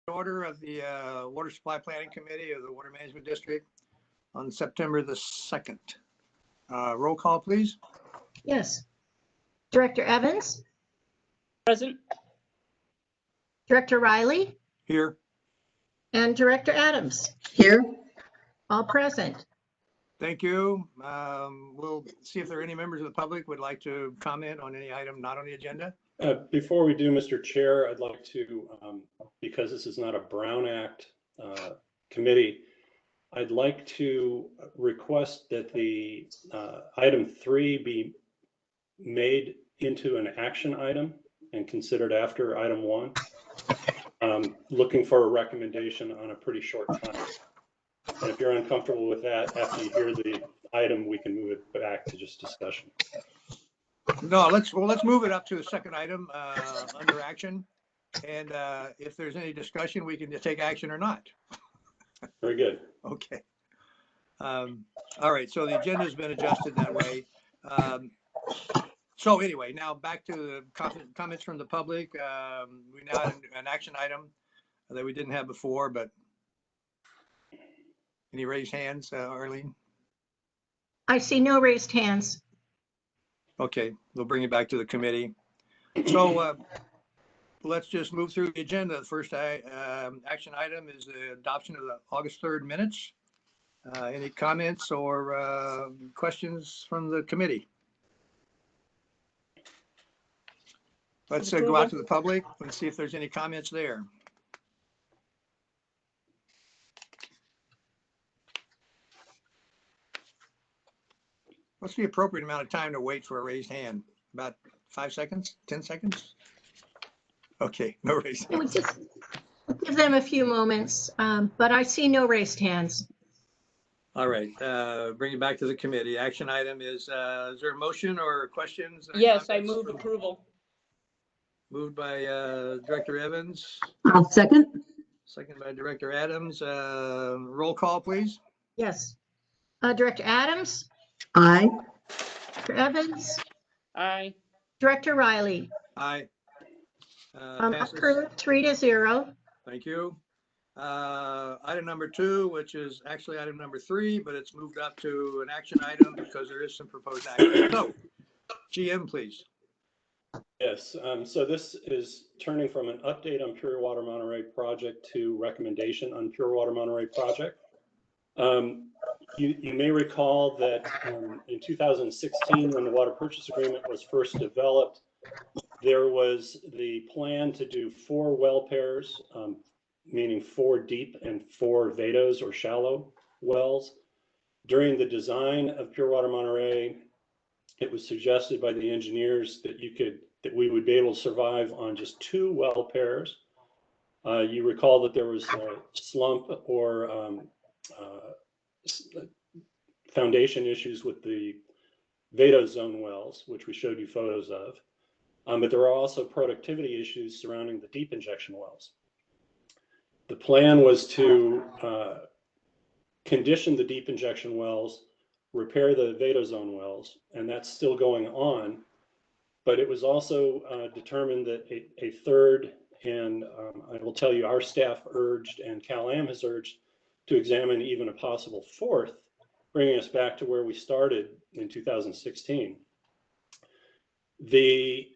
order of the Water Supply Planning Committee of the Water Management District on September the 2nd. Roll call, please. Yes. Director Evans? Present. Director Riley? Here. And Director Adams? Here. All present. Thank you. We'll see if there are any members of the public would like to comment on any item not on the agenda. Before we do, Mr. Chair, I'd like to, because this is not a Brown Act committee, I'd like to request that the item 3 be made into an action item and considered after item 1. Looking for a recommendation on a pretty short time. And if you're uncomfortable with that, after you hear the item, we can move it back to just discussion. No, let's move it up to the second item under action. And if there's any discussion, we can just take action or not. Very good. Okay. All right. So the agenda has been adjusted that way. So anyway, now back to the comments from the public. We now have an action item that we didn't have before, but any raised hands, Arlene? I see no raised hands. Okay, we'll bring it back to the committee. So let's just move through the agenda. The first action item is the adoption of the August 3rd minutes. Any comments or questions from the committee? Let's go out to the public and see if there's any comments there. What's the appropriate amount of time to wait for a raised hand? About 5 seconds, 10 seconds? Okay, no raised hands. We just give them a few moments, but I see no raised hands. All right, bring it back to the committee. Action item is there a motion or questions? Yes, I move approval. Moved by Director Evans, I'll second. second by Director Adams. Roll call, please. Yes. Director Adams? Aye. Director Evans? Aye. Director Riley? Aye. Passes. Approved 3-0. Thank you. Item number 2, which is actually item number 3, but it's moved up to an action item because there is some proposed action. So, GM, please. Yes, so this is turning from an update on Pure Water Monterey project to recommendation on Pure Water Monterey project. You may recall that in 2016, when the water purchase agreement was first developed, there was the plan to do 4 well pairs, meaning 4 deep and 4 VADOs or shallow wells. During the design of Pure Water Monterey, it was suggested by the engineers that we would be able to survive on just 2 well pairs. You recall that there was a slump or foundation issues with the VADO zone wells, which we showed you photos of. But there are also productivity issues surrounding the deep injection wells. The plan was to condition the deep injection wells, repair the VADO zone wells, and that's still going on. But it was also determined that a third, and I will tell you, our staff urged and Cal-Am has urged to examine even a possible 4th, bringing us back to where we started in 2016. The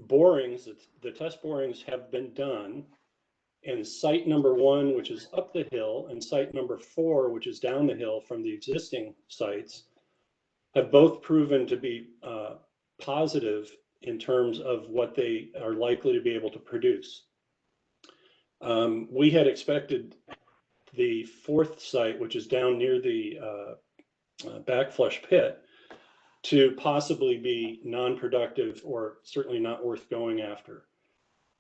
borings, the test borings have been done, and site number 1, which is up the hill, and site number 4, which is down the hill from the existing sites, have both proven to be positive in terms of what they are likely to be able to produce. We had expected the 4th site, which is down near the backflush pit, to possibly be non-productive or certainly not worth going after.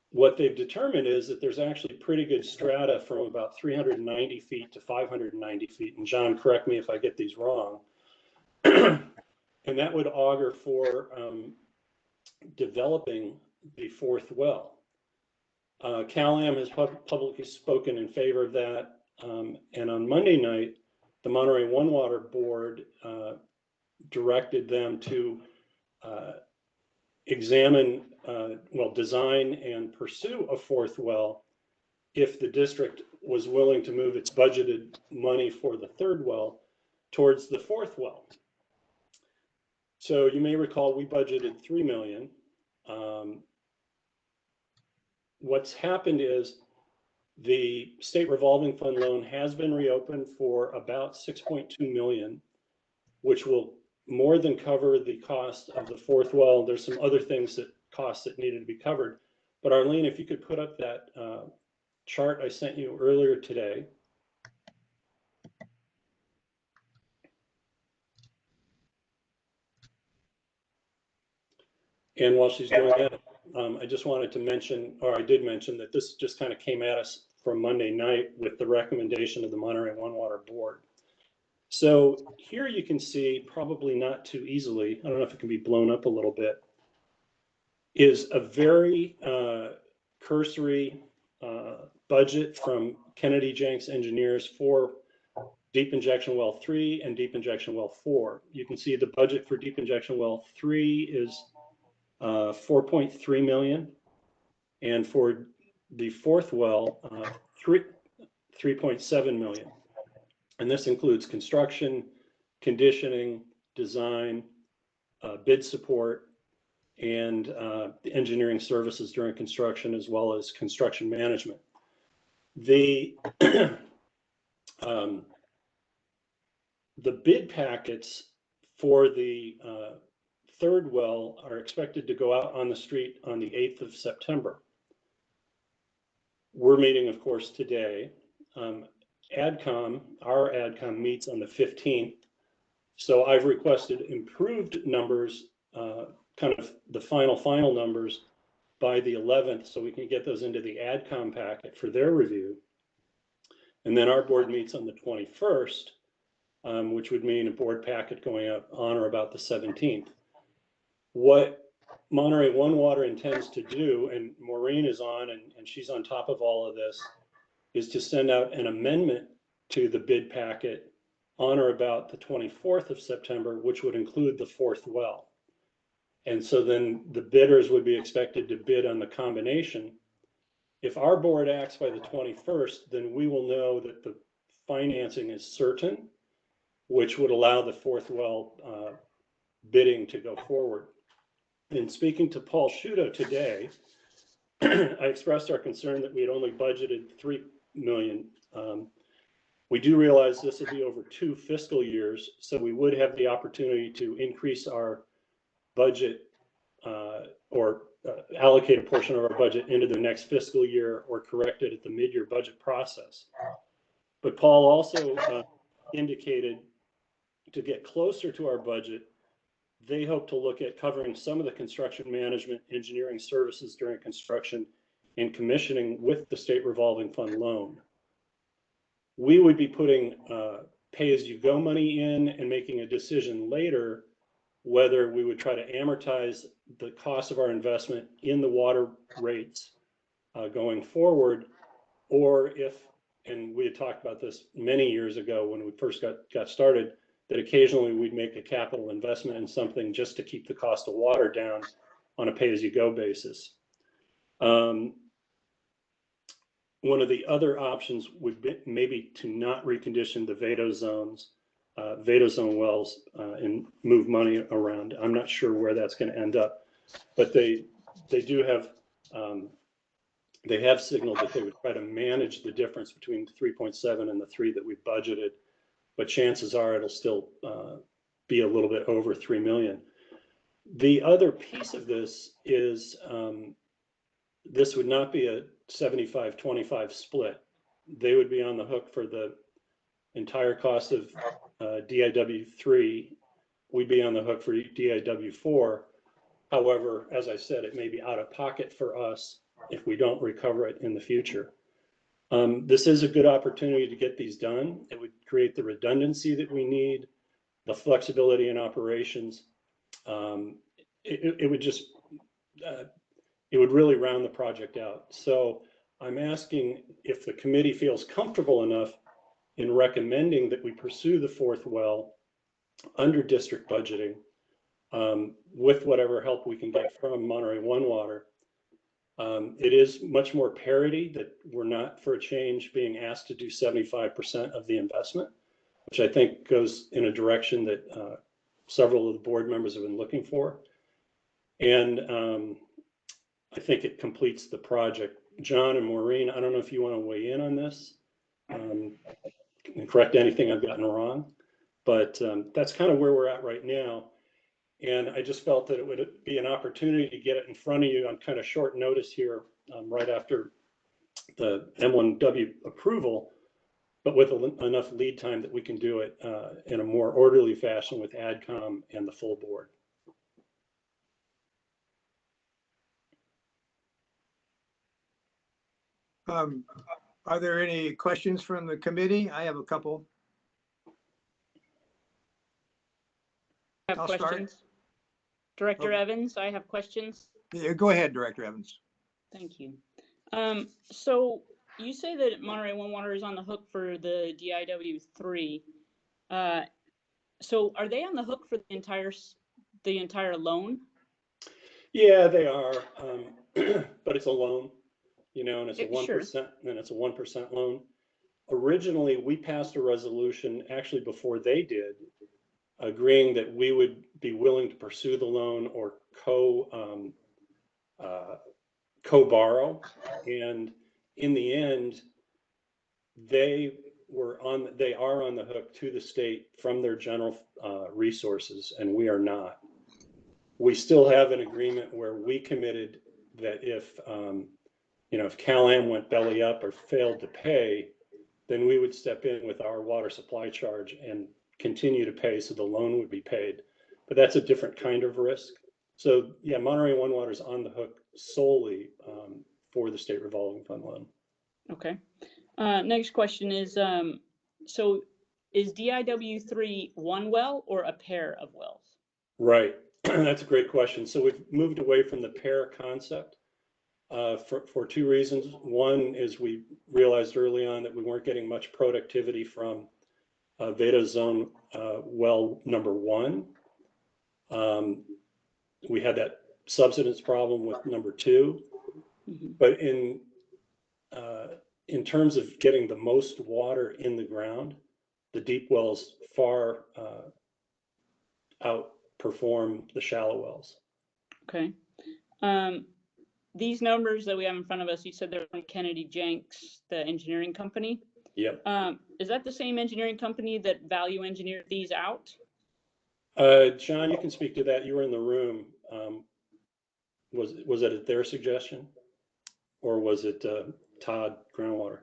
What they've determined is that there's actually pretty good strata from about 390 feet to 590 feet. And John, correct me if I get these wrong. And that would augur for developing the 4th well. Cal-Am has publicly spoken in favor of that. And on Monday night, the Monterey One Water Board directed them to examine design and pursue a fourth well if the district was willing to move its budgeted money for the third well towards the fourth well. So you may recall we budgeted $3 million. What's happened is the state revolving fund loan has been reopened for about 6.2 million, which will more than cover the cost of the fourth well. There's some other costs that needed to be covered. But Arlene, if you could put up that chart I sent you earlier today. And while she's doing that, I just wanted to mention, or I did mention, that this just kind of came at us from Monday night with the recommendation of the Monterey One Water Board. So here you can see, probably not too easily, I don't know if it can be blown up a little bit, is a very cursory budget from Kennedy Jenks Engineers for Deep Injection Well 3 and Deep Injection Well 4. You can see the budget for Deep Injection Well 3 is 4.3 million, and for the fourth well, 3.7 million. And this includes construction, conditioning, design, bid support, and engineering services during construction, as well as construction management. The bid packets for the third well are expected to go out on the street on the 8th of September. We're meeting, of course, today. Our AdCom meets on the 15th. So I've requested improved numbers, kind of the final numbers, by the 11th, so we can get those into the AdCom packet for their review. And then our board meets on the 21st, which would mean a board packet going out on or about the 17th. What Monterey One Water intends to do, and Maureen is on, and she's on top of all of this, is to send out an amendment to the bid packet on or about the 24th of September, which would include the fourth well. And so then the bidders would be expected to bid on the combination. If our board acts by the 21st, then we will know that the financing is certain, which would allow the fourth well bidding to go forward. In speaking to Paul Shudo today, I expressed our concern that we had only budgeted $3 million. We do realize this will be over 2 fiscal years, so we would have the opportunity to increase our budget or allocate a portion of our budget into the next fiscal year or correct it at the mid-year budget process. But Paul also indicated to get closer to our budget, they hope to look at covering some of the construction management, engineering services during construction and commissioning with the state revolving fund loan. We would be putting pay-as-you-go money in and making a decision later whether we would try to amortize the cost of our investment in the water rates going forward, or if, and we had talked about this many years ago when we first got started, that occasionally we'd make a capital investment in something just to keep the cost of water down on a pay-as-you-go basis. One of the other options would be maybe to not recondition the Vado zones, Vado zone wells, and move money around. I'm not sure where that's going to end up, but they do have, they have signaled that they would try to manage the difference between the 3.7 and the 3 that we budgeted, but chances are it'll still be a little bit over 3 million. The other piece of this is this would not be a 75-25 split. They would be on the hook for the entire cost of DIW3. We'd be on the hook for DIW4. However, as I said, it may be out of pocket for us if we don't recover it in the future. This is a good opportunity to get these done. It would create the redundancy that we need, the flexibility in operations. It would just, it would really round the project out. So I'm asking if the committee feels comfortable enough in recommending that we pursue the fourth well under district budgeting, with whatever help we can get from Monterey One Water. It is much more parity that we're not, for a change, being asked to do 75% of the investment, which I think goes in a direction that several of the board members have been looking for. And I think it completes the project. John and Maureen, I don't know if you want to weigh in on this and correct anything I've gotten wrong, but that's kind of where we're at right now. And I just felt that it would be an opportunity to get it in front of you on kind of short notice here, right after the M1W approval, but with enough lead time that we can do it in a more orderly fashion with AdCom and the full board. Are there any questions from the committee? I have a couple. I have I'll start. questions. Director Okay. Evans, I have questions. Yeah, go ahead, Director Evans. Thank you. So you say that Monterey One Water is on the hook for the DIW3. So are they on the hook for the entire loan? Yeah, they are, but it's a loan, you know, and it's a 1%, Sure. and it's a 1% loan. Originally, we passed a resolution, actually before they did, agreeing that we would be willing to pursue the loan or co-borrow. And in the end, they are on the hook to the state from their general resources, and we are not. We still have an agreement where we committed that if, if Cal-Am went belly up or failed to pay, then we would step in with our water supply charge and continue to pay, so the loan would be paid. But that's a different kind of risk. So yeah, Monterey One Water is on the hook solely for the state revolving fund loan. Okay. Next question is, so is DIW3 one well or a pair of wells? Right. That's a great question. So we've moved away from the pair concept for two reasons. One is we realized early on that we weren't getting much productivity from Veda Zone well number 1. We had that subsidence problem with number 2, but in terms of getting the most water in the ground, the deep wells far outperform the shallow wells. Okay. These numbers that we have in front of us, you said they're from Kennedy Jenks, the engineering company. Yep. Is that the same engineering company that value engineered these out? John, you can speak to that. You were in the room. Was it at their suggestion, or was it Todd Groundwater?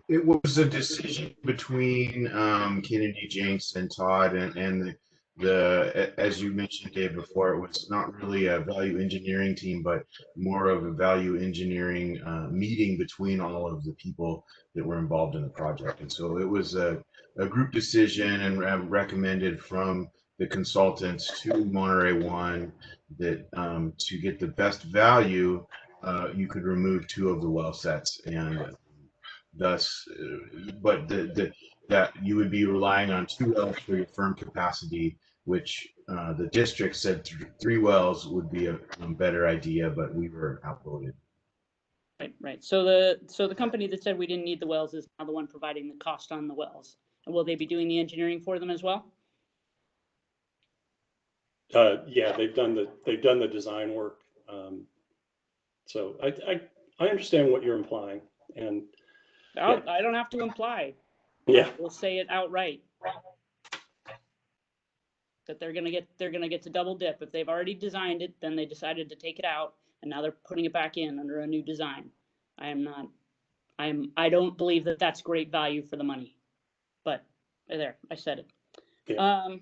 It was a decision between Kennedy Jenks and Todd, and the as you mentioned, Dave, before, it was not really a value engineering team, but more of a value engineering meeting between all of the people that were involved in the project. And so it was a group decision and recommended from the consultants to Monterey One that to get the best value, you could remove 2 of the well sets, and thus, but that you would be relying on 2 wells for your firm capacity, which the district said 3 wells would be a better idea, but we were outvoted. Right. So the company that said we didn't need the wells is now the one providing the cost on the wells. And will they be doing the engineering for them as well? Yeah, they've done the design work. So I understand what you're implying, and yeah. I don't have to imply. Yeah, we'll say it outright that they're gonna get to double dip. If they've already designed it, then they decided to take it out, and now they're putting it back in under a new design. I don't believe that that's great value for the money, but there, I said it. Yeah.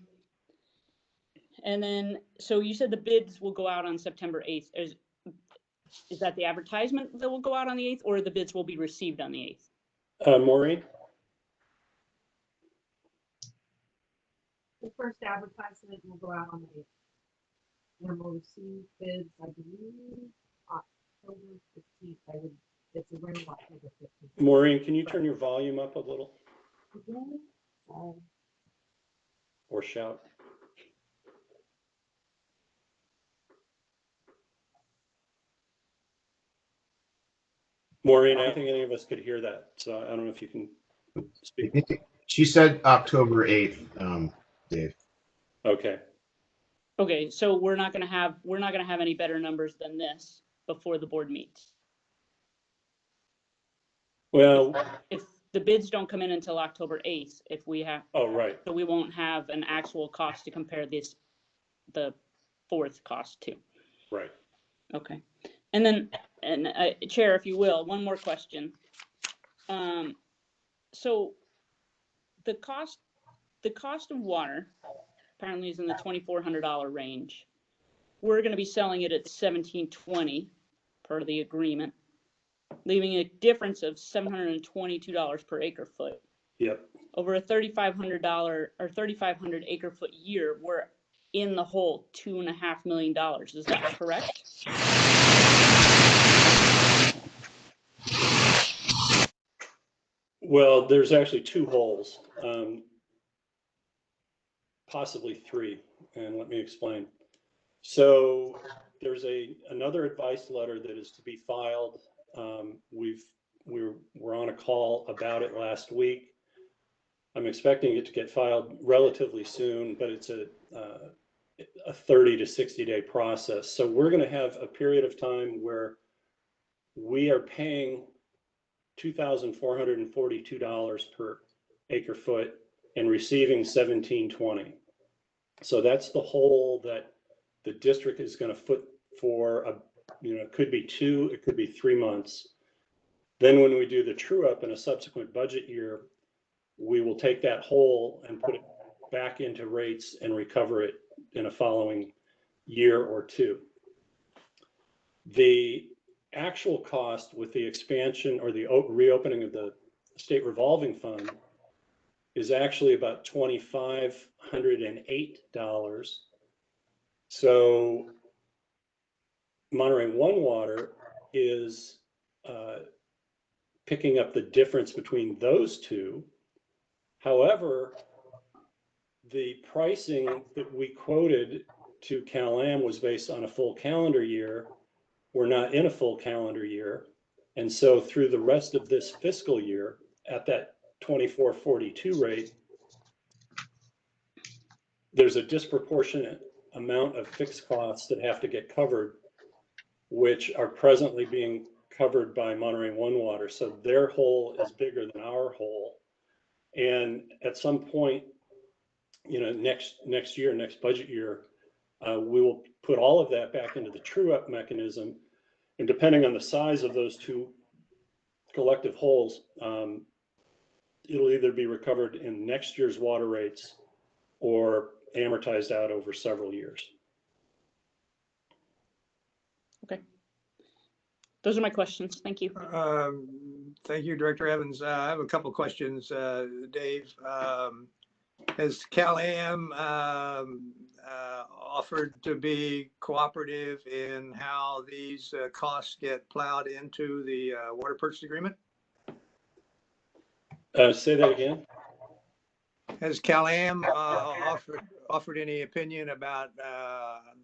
And then, so you said the bids will go out on September 8th. Is that the advertisement that will go out on the 8th, or the bids will be received on the 8th? Maureen? The first advertisement will go out on the 8th. And we'll receive bids, I believe, October 15th. It's around October 15th. Maureen, can you turn your volume up a little? Again? Or shout? Maureen, I don't think any of us could hear that, so I don't know if you can I speak. think she said October 8th, Dave. Okay. Okay, so we're not gonna have any better numbers than this before the board meets. Well, If the bids don't come in until October 8th, if we have, oh, right. so we won't have an actual cost to compare the fourth cost to. Right. Okay. And then, Chair, if you will, one more question. So the cost of water apparently is in the $2,400 range. We're going to be selling it at $1,720 per the agreement, leaving a difference of $722 per acre foot. Yep. Over a $3,500 or 3,500 acre foot year, we're in the hole $2.5 million. Is that correct? Well, there's actually two holes, possibly three, and let me explain. So there's another advice letter that is to be filed. We're on a call about it last week. I'm expecting it to get filed relatively soon, but it's a 30 to 60 day process. So we're going to have a period of time where we are paying $2,442 per acre foot and receiving $1,720. So that's the hole that the district is going to foot for it could be 2, it could be 3 months. Then when we do the true up in a subsequent budget year, we will take that hole and put it back into rates and recover it in a following year or two. The actual cost with the expansion or the reopening of the state revolving fund is actually about $2,508. So Monterey One Water is picking up the difference between those two. However, the pricing that we quoted to Cal-Am was based on a full calendar year. We're not in a full calendar year. And so through the rest of this fiscal year at that 2442 rate, there's a disproportionate amount of fixed costs that have to get covered, which are presently being covered by Monterey One Water. So their hole is bigger than our hole. And at some point, next year, next budget year, we will put all of that back into the true up mechanism. And depending on the size of those two collective holes, it'll either be recovered in next year's water rates or amortized out over several years. Okay. Those are my questions. Thank you. Thank you, Director Evans. I have a couple of questions, Dave. Has Cal-Am offered to be cooperative in how these costs get plowed into the water purchase agreement? Say that again. Has Cal-Am offered any opinion about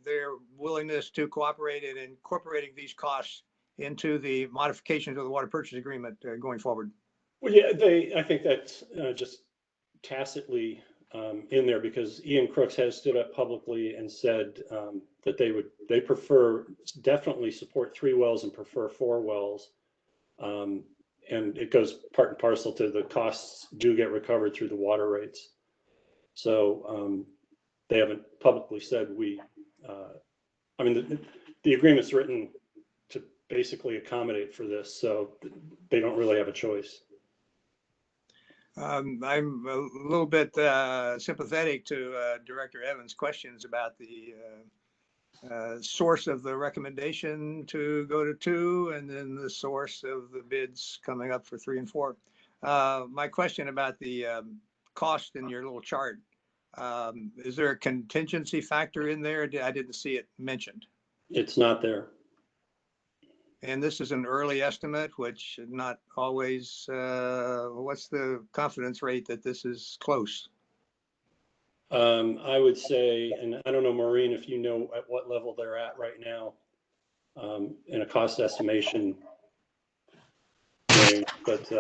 their willingness to cooperate in incorporating these costs into the modifications of the water purchase agreement going forward? Well, yeah, I think that's just tacitly in there, because Ian Crooks has stood up publicly and said that they definitely support 3 wells and prefer 4 wells. And it goes part and parcel to the costs do get recovered through the water rates. So they haven't publicly said the agreement's written to basically accommodate for this, so they don't really have a choice. I'm a little bit sympathetic to Director Evans' questions about the source of the recommendation to go to 2, and then the source of the bids coming up for 3 and 4. My question about the cost in your little chart, is there a contingency factor in there? I didn't see it mentioned. It's not there. And this is an early estimate, which not always, what's the confidence rate that this is close? I would say, and I don't know, Maureen, if you know at what level they're at right now in a cost estimation. range, but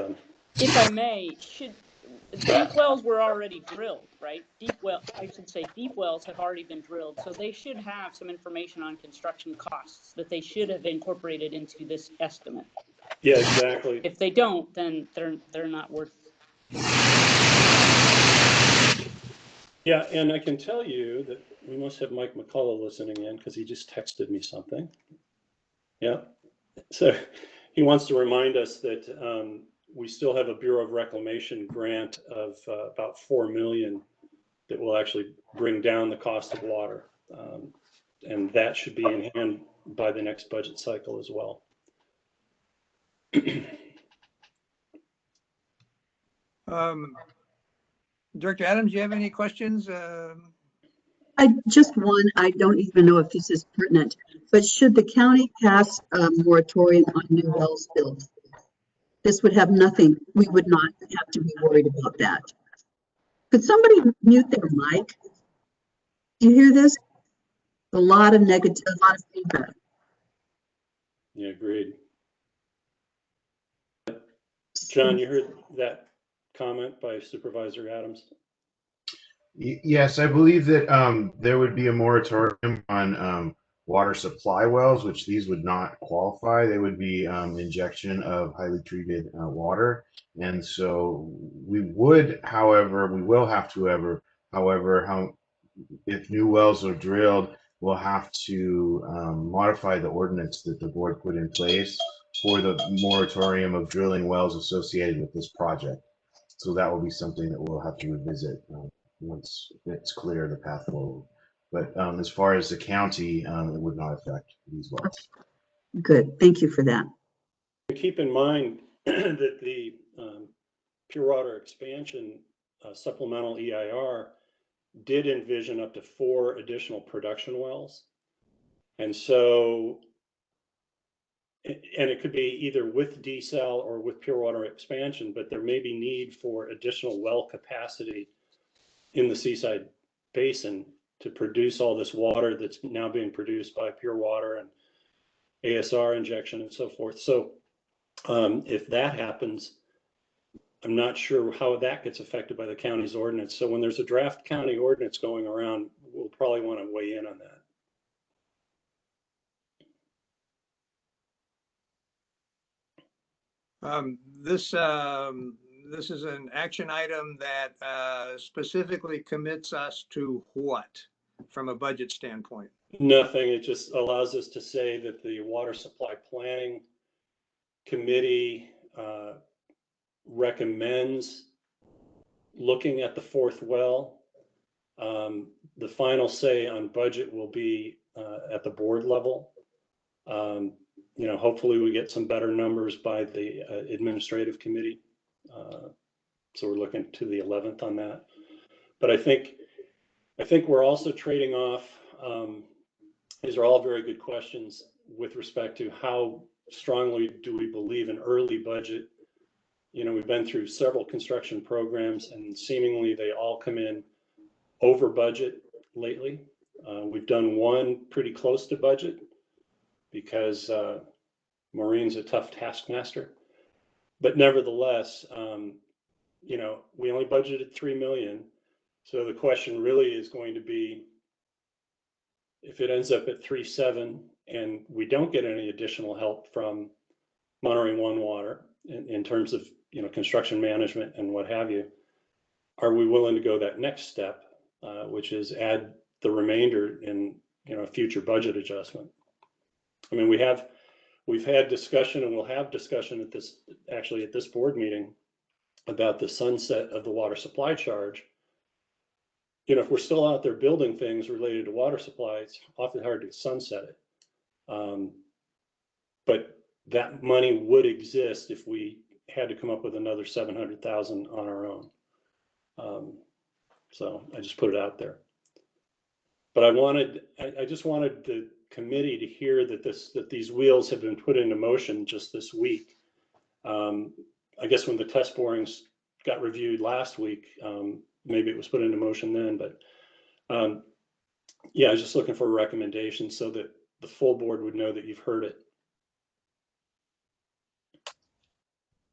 If I may, deep wells were already drilled, right? Deep wells have already been drilled, so they should have some information on construction costs that they should have incorporated into this estimate. yeah, exactly. If they don't, then they're not worth. Yeah, and I can tell you that we must have Mike McCullough listening in because he just texted me something. Yeah, so he wants to remind us that we still have a Bureau of Reclamation grant of about $4 million that will actually bring down the cost of water. And that should be in hand by the next budget cycle as well. Director Adams, do you have any questions? I just one, I don't even know if this is pertinent, but should the county pass a moratorium on new wells built? This would have nothing, we would not have to be worried about that. Could somebody mute their mic? Do you hear this? A lot of negative, a lot of feedback. Yeah, agreed. John, you heard that comment by Supervisor Adams? Yes, I believe that there would be a moratorium on water supply wells, which these would not qualify. They would be injection of highly treated water. And so we would, however, we will have to, however, if new wells are drilled, we'll have to modify the ordinance that the board put in place for the moratorium of drilling wells associated with this project. So that will be something that we'll have to revisit once it's clear the path forward. But as far as the county, it would not affect these wells. Good, thank you for that. Keep in mind that the pure water expansion supplemental EIR did envision up to 4 additional production wells. And so, and it could be either with desal or with pure water expansion, but there may be need for additional well capacity in the Seaside Basin to produce all this water that's now being produced by pure water and ASR injection and so forth. So if that happens, I'm not sure how that gets affected by the county's ordinance. So when there's a draft county ordinance going around, we'll probably want to weigh in on that. This is an action item that specifically commits us to what from a budget standpoint? Nothing. It just allows us to say that the Water Supply Planning Committee recommends looking at the 4th well. The final say on budget will be at the board level. You know, hopefully we get some better numbers by the administrative committee. So we're looking to the 11th on that. But I think we're also trading off. These are all very good questions with respect to how strongly do we believe in early budget. You know, we've been through several construction programs and seemingly they all come in over budget lately. We've done one pretty close to budget because Maureen's a tough taskmaster. But nevertheless, you know, we only budgeted $3 million. So the question really is going to be, if it ends up at 3.7 and we don't get any additional help from Monterey One Water in terms of, you know, construction management and what have you, are we willing to go that next step, which is add the remainder in, you know, a future budget adjustment? I mean, we've had discussion and we'll have discussion at this board meeting about the sunset of the water supply charge. You know, if we're still out there building things related to water supply, it's awfully hard to sunset it. But that money would exist if we had to come up with another 700,000 on our own. So I just put it out there. But I just wanted the committee to hear that these wheels have been put into motion just this week. I guess when the test borings got reviewed last week, maybe it was put into motion then, but yeah, I was just looking for a recommendation so that the full board would know that you've heard it.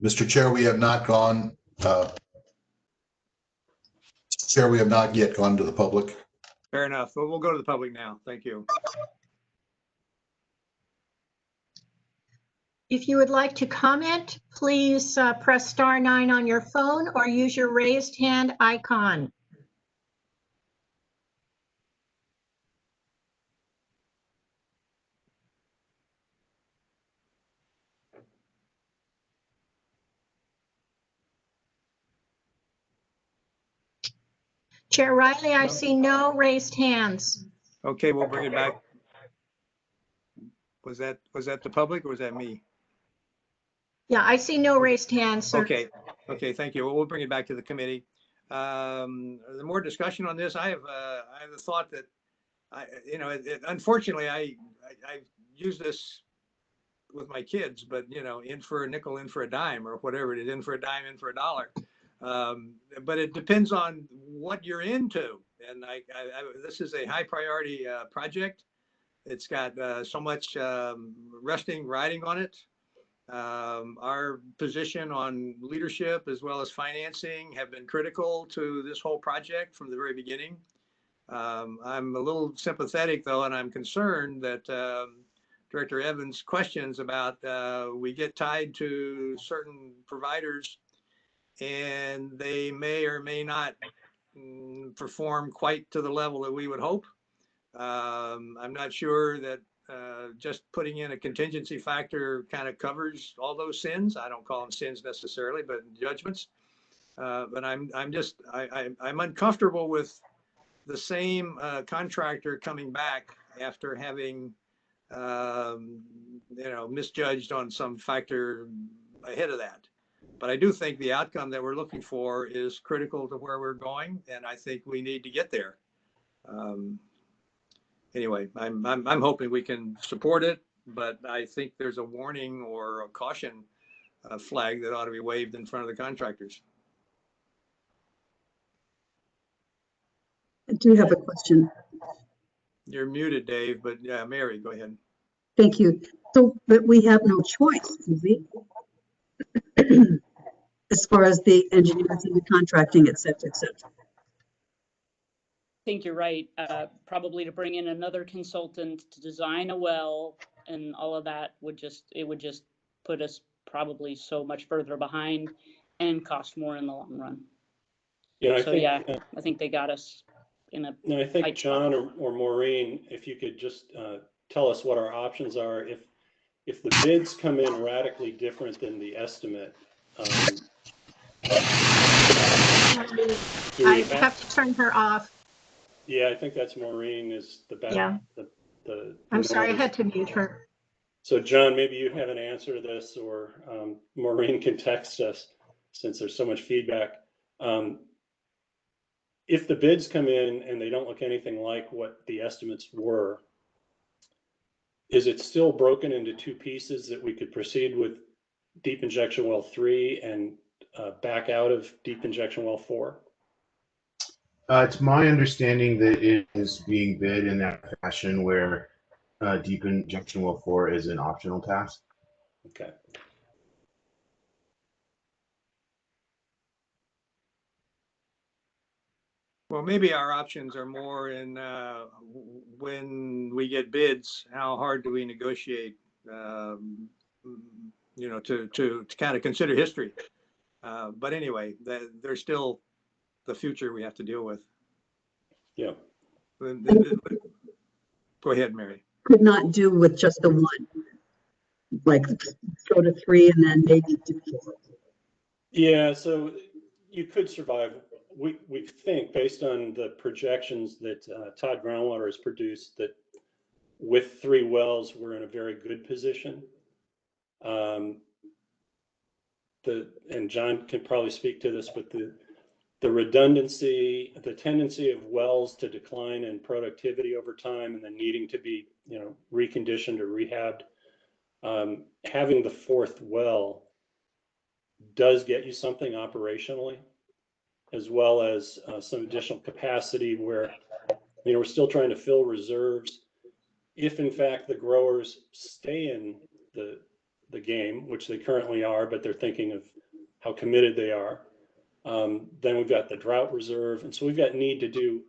Mr. Chair, we have not gone, Chair, we have not yet gone to the public. Fair enough. Well, we'll go to the public now. Thank you. If you would like to comment, please press *9 on your phone or use your raised hand icon. Chair Riley, I see no raised hands. Okay, we'll bring it back. Was that the public or was that me? Yeah, I see no raised hands, sir. Okay, thank you. Well, we'll bring it back to the committee. The more discussion on this, I have the thought that unfortunately, I use this with my kids, but in for a nickel, in for a dime, or whatever it is, in for a dime, in for a dollar. But it depends on what you're into. And this is a high priority project. It's got so much riding on it. Our position on leadership as well as financing have been critical to this whole project from the very beginning. I'm a little sympathetic though, and I'm concerned that Director Evans' questions about we get tied to certain providers and they may or may not perform quite to the level that we would hope. I'm not sure that just putting in a contingency factor kind of covers all those sins. I don't call them sins necessarily, but judgments. But I'm uncomfortable with the same contractor coming back after having misjudged on some factor ahead of that. But I do think the outcome that we're looking for is critical to where we're going, and I think we need to get there. Anyway, I'm hoping we can support it, but I think there's a warning or a caution flag that ought to be waved in front of the contractors. I do have a question. You're muted, Dave, but yeah, Mary, go ahead. Thank you. So, but we have no choice, do we? As far as the engineers and the contracting, et cetera, et cetera. I think you're right. Probably to bring in another consultant to design a well and all of that would just put us probably so much further behind and cost more in the long run. Yeah, I think they got us in a. No, I think John or Maureen, if you could just tell us what our options are. If the bids come in radically different than the estimate, I have to turn her off. Yeah, I think that's Maureen is the best. Yeah. I'm sorry, I had to mute her. So John, maybe you have an answer to this, or Maureen can text us since there's so much feedback. If the bids come in and they don't look anything like what the estimates were, is it still broken into two pieces that we could proceed with deep injection well 3 and back out of deep injection well 4? It's my understanding that it is being bid in that fashion where deep injection well 4 is an optional task. Okay. Well, maybe our options are more in when we get bids, how hard do we negotiate, to kind of consider history. But anyway, there's still the future we have to deal with. Yeah. Go ahead, Mary. Could not do with just the one, like go to 3 and then maybe do 4. Yeah, so you could survive. We think, based on the projections that Todd Groundwater has produced, that with 3 wells, we're in a very good position. And John can probably speak to this, but the redundancy, the tendency of wells to decline in productivity over time and then needing to be, reconditioned or rehabbed, having the 4th well does get you something operationally, as well as some additional capacity where, we're still trying to fill reserves. If in fact the growers stay in the the game, which they currently are, but they're thinking of how committed they are. Then we've got the drought reserve. And so we've got need to do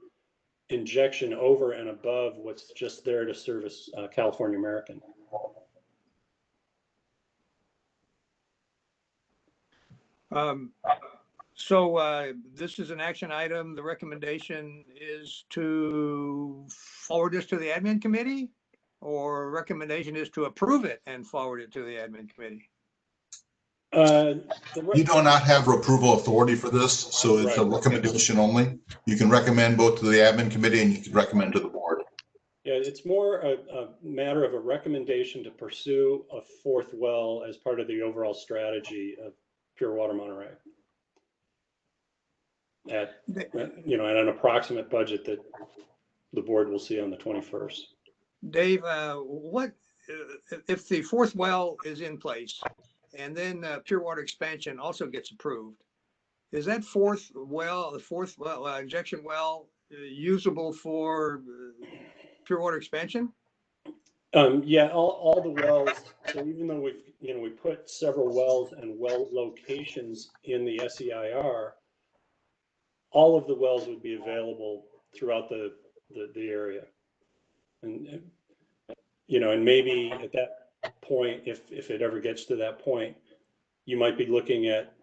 injection over and above what's just there to service California American. So this is an action item. The recommendation is to forward this to the admin committee, or recommendation is to approve it and forward it to the admin committee? You do not have approval authority for this, so it's a Right. recommendation only. You can recommend both to the admin committee and you can recommend to the board. Yeah, it's more a matter of a recommendation to pursue a fourth well as part of the overall strategy of Pure Water Monterey. At an approximate budget that the board will see on the 21st. Dave, what if the fourth well is in place and then pure water expansion also gets approved? Is that the fourth well, injection well, usable for pure water expansion? Yeah, all the wells. So even though we put several wells and well locations in the SEIR, all of the wells would be available throughout the area. And maybe at that point, if it ever gets to that point, you might be looking at,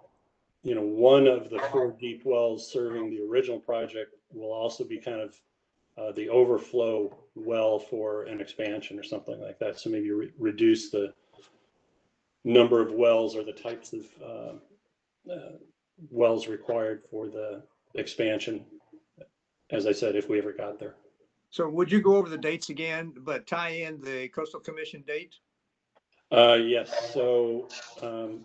one of the 4 deep wells serving the original project will also be kind of the overflow well for an expansion or something like that. So maybe reduce the number of wells or the types of wells required for the expansion, as I said, if we ever got there. So would you go over the dates again, but tie in the Coastal Commission date? Yes. So, and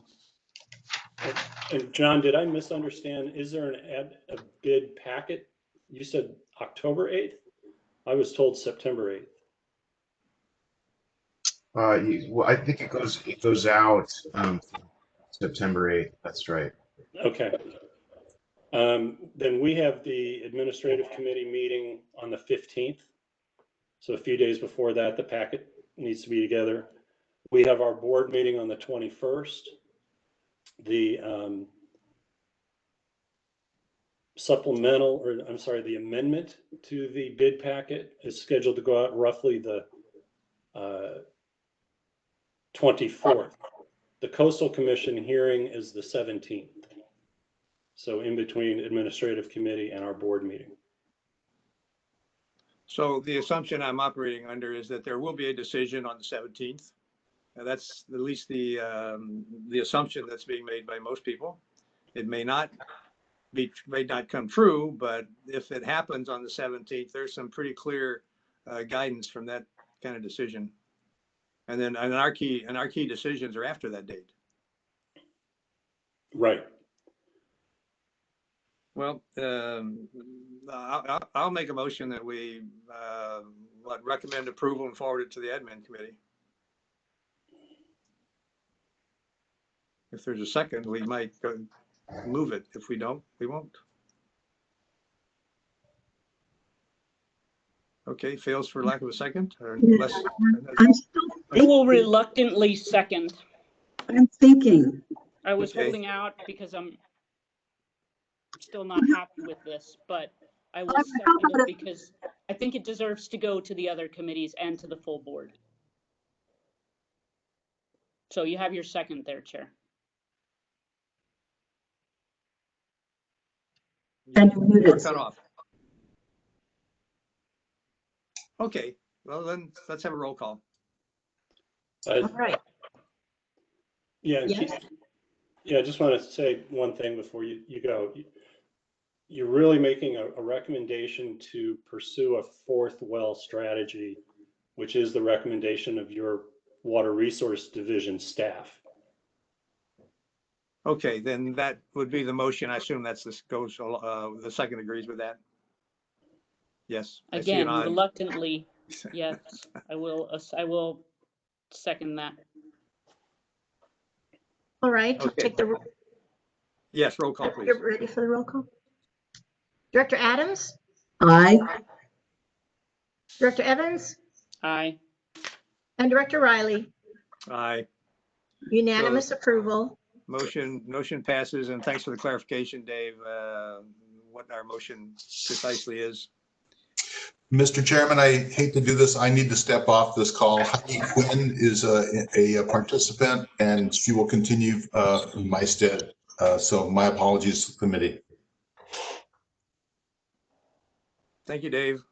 John, did I misunderstand? Is there a bid packet? You said October 8th? I was told September 8th. Well, I think it goes out September 8th. That's right. Okay. Then we have the administrative committee meeting on the 15th. So a few days before that, the packet needs to be together. We have our board meeting on the 21st. The the amendment to the bid packet is scheduled to go out roughly the 24th. The Coastal Commission hearing is the 17th. So in between administrative committee and our board meeting. So the assumption I'm operating under is that there will be a decision on the 17th. That's at least the assumption that's being made by most people. It may not come true, but if it happens on the 17th, there's some pretty clear guidance from that kind of decision. And then our key decisions are after that date. Right. Well, I'll make a motion that we recommend approval and forward it to the admin committee. If there's a second, we might move it. If we don't, we won't. Okay, fails for lack of a second or less. I'm still I will thinking. reluctantly second. I'm thinking. I was Okay. holding out because I'm still not happy with this, but I will How second about it because I think it deserves to go to the other committees and to the full board. So you have your second there, Chair. And you muted. You're cut off. Okay, well then let's have a roll call. All right. Yeah. Yes. Yeah, I just want to say one thing before you go. You're really making a recommendation to pursue a fourth well strategy, which is the recommendation of your Water Resource Division staff. Okay, then that would be the motion. I assume that's this goes, the second agrees with that. Yes. I see an Again, odd- reluctantly, yes, I will second that. All right, Okay. take the, Yes, roll call, please. you're ready for the roll call? Director Adams, Aye. Director Evans, Aye. and Director Riley. Aye. Unanimous approval. Motion passes, and thanks for the clarification, Dave, what our motion precisely is. Mr. Chairman, I hate to do this. I need to step off this call. Heidi Quinn is a participant, and she will continue in my stead. So my apologies to the committee. Thank you, Dave.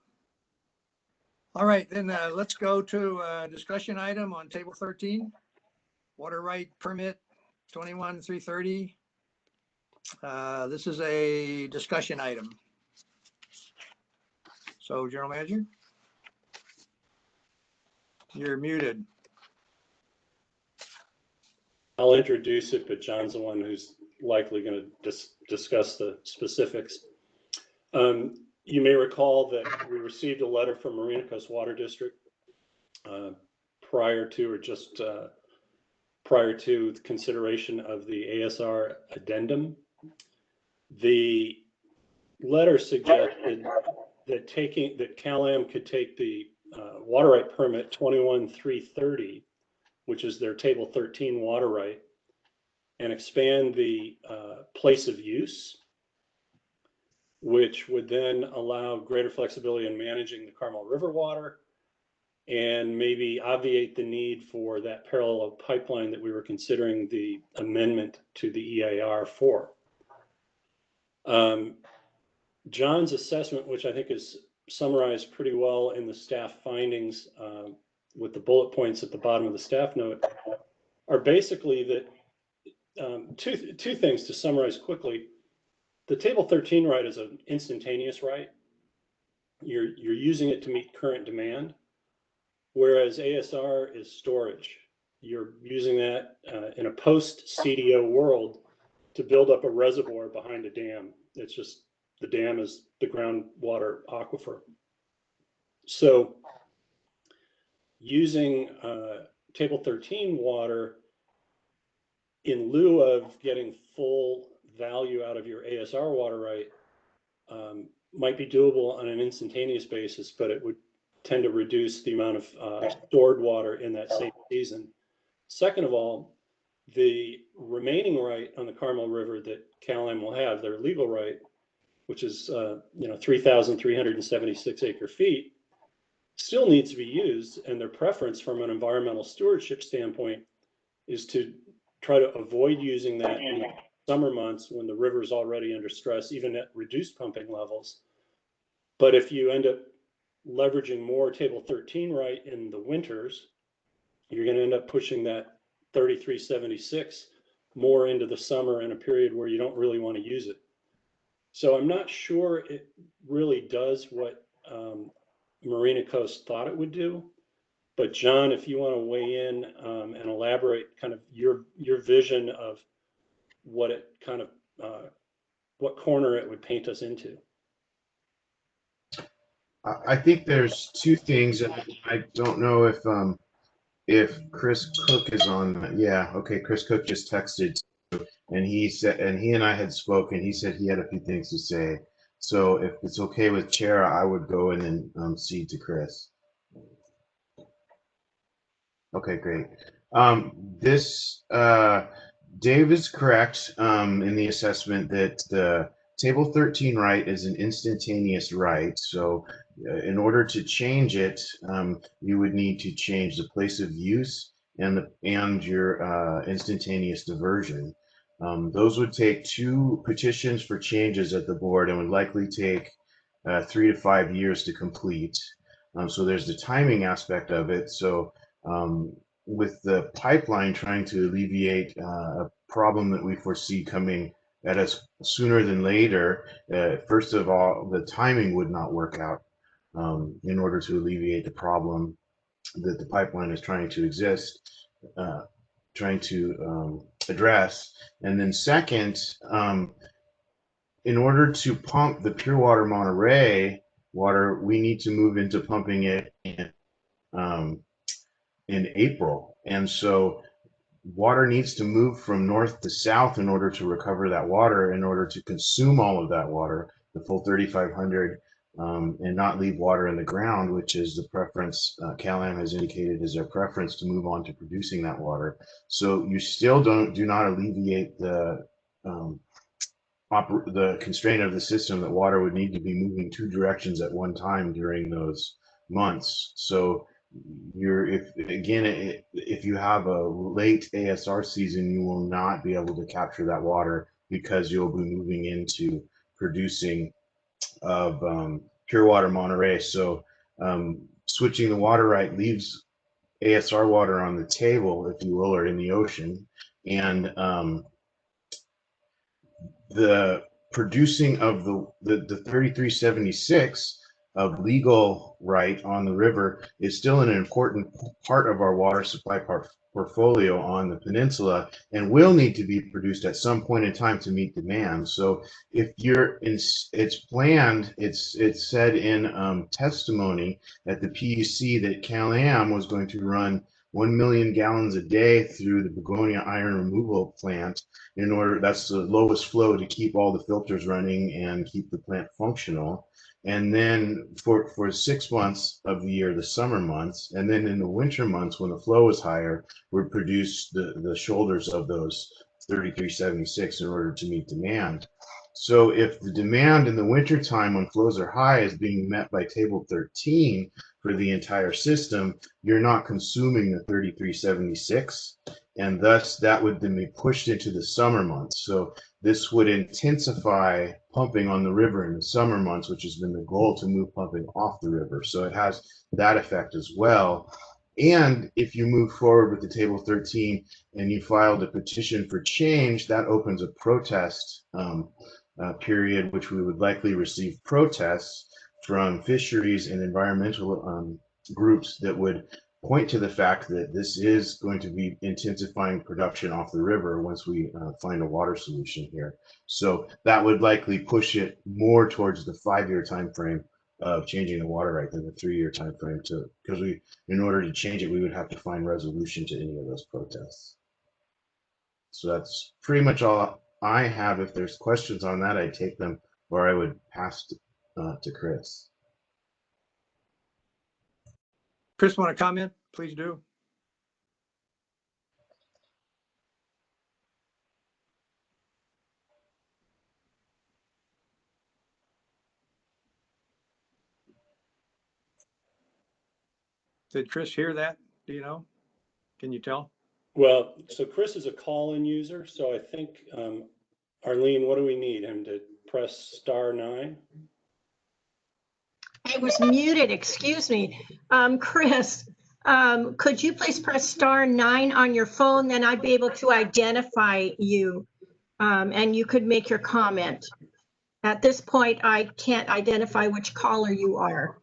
All right, then let's go to discussion item on table 13, water right permit 21-330. This is a discussion item. So, General Manager, you're muted. I'll introduce it, but John's the one who's likely going to discuss the specifics. You may recall that we received a letter from Marina Coast Water District prior to the consideration of the ASR addendum. The letter suggested that Cal-Am could take the water right permit 21-330, which is their table 13 water right, and expand the place of use, which would then allow greater flexibility in managing the Carmel River water and maybe obviate the need for that parallel pipeline that we were considering the amendment to the EIR for. John's assessment, which I think is summarized pretty well in the staff findings with the bullet points at the bottom of the staff note, are basically that two things to summarize quickly. The table 13 right is an instantaneous right. You're using it to meet current demand, whereas ASR is storage. You're using that in a post-CDO world to build up a reservoir behind a dam. It's just the dam is the groundwater aquifer. So using table 13 water in lieu of getting full value out of your ASR water right might be doable on an instantaneous basis, but it would tend to reduce the amount of stored water in that same season. Second of all, the remaining right on the Carmel River that Cal-Am will have, their legal right, which is 3,376 acre feet, still needs to be used, and their preference from an environmental stewardship standpoint is to try to avoid using that in the summer months when the river is already under stress, even at reduced pumping levels. But if you end up leveraging more table 13 right in the winters, you're going to end up pushing that 3376 more into the summer in a period where you don't really want to use it. So I'm not sure it really does what Marina Coast thought it would do. But John, if you want to weigh in and elaborate kind of your vision of what it kind of what corner it would paint us into. I think there's two things, and I don't know if Chris Cook is on. Yeah, okay. Chris Cook just texted, and he said, and he and I had spoken. He said he had a few things to say. So if it's okay with Chair, I would go and then cede to Chris. Okay, great. Dave is correct in the assessment that the table 13 right is an instantaneous right. So in order to change it, you would need to change the place of use and your instantaneous diversion. Those would take 2 petitions for changes at the board and would likely take 3 to 5 years to complete. So there's the timing aspect of it. So with the pipeline trying to alleviate a problem that we foresee coming at us sooner than later, first of all, the timing would not work out in order to alleviate the problem that the pipeline is trying to address. And then second, in order to pump the Pure Water Monterey water, we need to move into pumping it in April. And so water needs to move from north to south in order to recover that water, in order to consume all of that water, the full 3,500 and not leave water in the ground, which is the preference. CalAm has indicated is their preference to move on to producing that water. So you still do not alleviate the constraint of the system that water would need to be moving two directions at one time during those months. So if you have a late ASR season, you will not be able to capture that water because you'll be moving into producing of pure water Monterey. So switching the water right leaves ASR water on the table, if you will, or in the ocean, and the producing of the 3376 of legal right on the river is still an important part of our water supply portfolio on the peninsula, and will need to be produced at some point in time to meet demand. So if it's planned, it's said in testimony at the PUC that CalAm was going to run 1 million gallons a day through the Begonia iron removal plant in order, that's the lowest flow to keep all the filters running and keep the plant functional. And then for 6 months of the year, the summer months, and then in the winter months when the flow is higher, we produce the shoulders of those 3376 in order to meet demand. So if the demand in the winter time when flows are high is being met by table 13 for the entire system, you're not consuming the 3376, and thus that would then be pushed into the summer months. So this would intensify pumping on the river in the summer months, which has been the goal, to move pumping off the river. So it has that effect as well. And if you move forward with the table 13 and you filed a petition for change, that opens a protest period, which we would likely receive protests from fisheries and environmental groups that would point to the fact that this is going to be intensifying production off the river once we find a water solution here. So that would likely push it more towards the 5-year time frame of changing the water right than the 3-year time frame, because in order to change it, we would have to find resolution to any of those protests. So that's pretty much all I have. If there's questions on that, I'd take them, or I would pass to Chris. Chris, want to comment? Please do. Did Chris hear that? Do you know? Can you tell? Well, so Chris is a call-in user, so I think, Arlene, what do we need? Him to press *9? I was muted, excuse me. Chris, could you please press *9 on your phone? Then I'd be able to identify you, and you could make your comment. At this point, I can't identify which caller you are.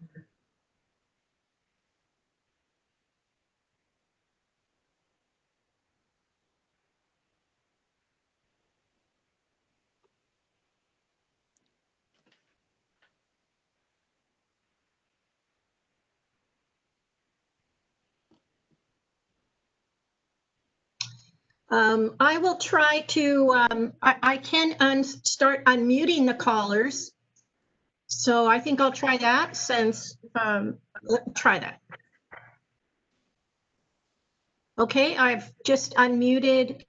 I will try to, I can start unmuting the callers. So I think I'll try that since, let me try that. Okay, I've just unmuted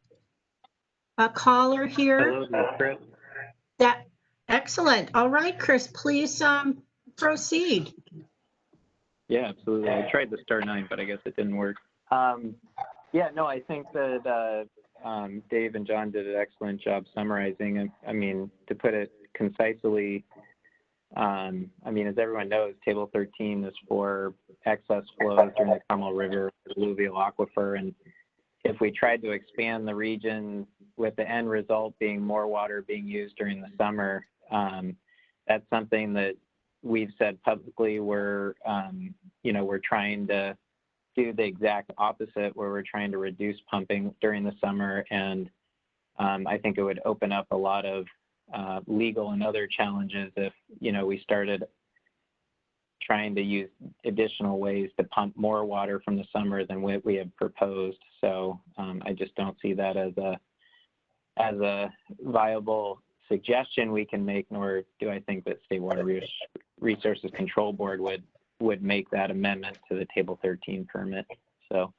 a caller here. Hello, Chris. Excellent. All right, Chris, please proceed. Yeah, absolutely. I tried the *9, but I guess it didn't work. Yeah, no, I think that Dave and John did an excellent job summarizing. I mean, to put it concisely, I mean, as everyone knows, Table 13 is for excess flows during the Carmel River alluvial aquifer. And if we tried to expand the region with the end result being more water being used during the summer, that's something that we've said publicly. We're trying to do the exact opposite, where we're trying to reduce pumping during the summer. And I think it would open up a lot of legal and other challenges if, we started trying to use additional ways to pump more water from the summer than what we have proposed. So I just don't see that as a viable suggestion we can make, nor do I think that state water Resources Control Board would make that amendment to the Table 13 permit. So